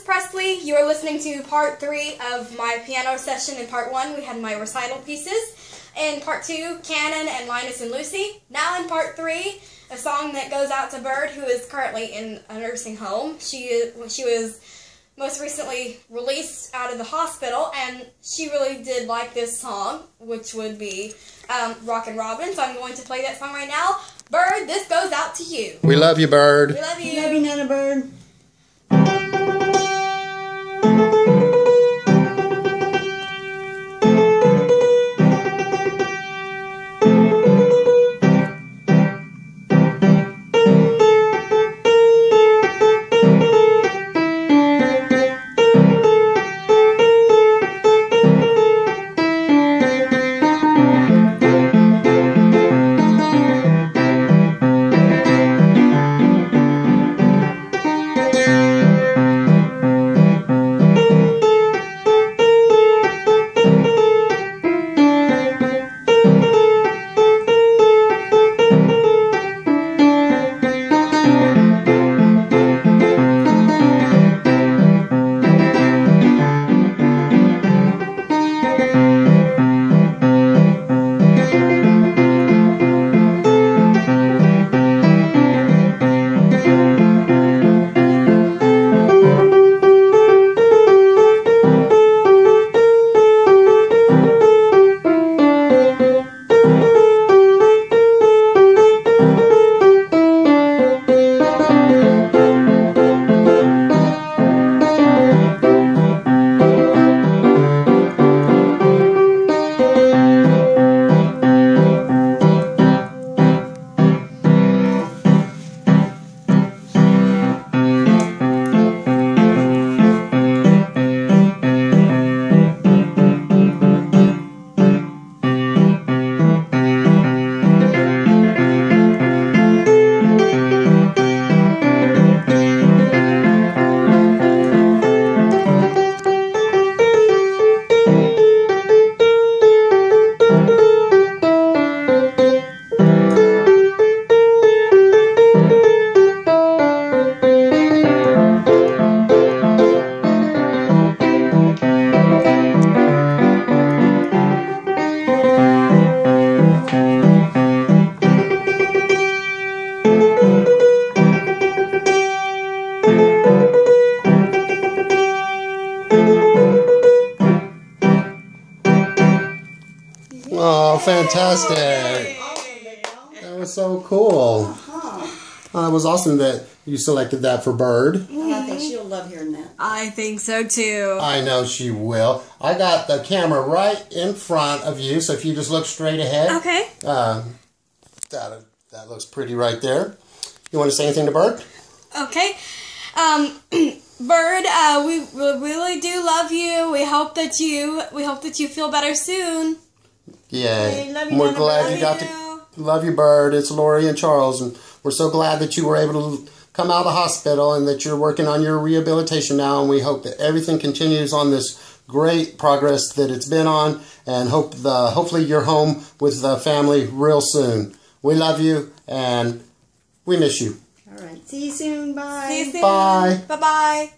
Presley. You are listening to part 3 of my piano session. In part 1, we had my recital pieces. In part 2, Cannon and Linus and Lucy. Now in part 3, a song that goes out to Bird, who is currently in a nursing home. She was most recently released out of the hospital, and she really did like this song, which would be Rockin' Robin. So I'm going to play that song right now. Bird, this goes out to you. We love you, Bird. We love you. We love you, Nana Bird. Oh, fantastic. That was so cool. It was awesome that you selected that for Bird. I think she'll love hearing that. I think so too. I know she will. I got the camera right in front of you, so if you just look straight ahead. Okay. That looks pretty right there. You want to say anything to Bird? Okay. Bird, we really do love you. We hope that you feel better soon. Yeah. Hey, love you, We're Nana, glad love you got to love you, Bird. It's Lori and Charles, and we're so glad that you were able to come out of the hospital and that you're working on your rehabilitation now, and we hope that everything continues on this great progress that it's been on, and hopefully you're home with the family real soon. We love you, and we miss you. All right. See you soon. Bye. See you soon. Bye. Bye-bye.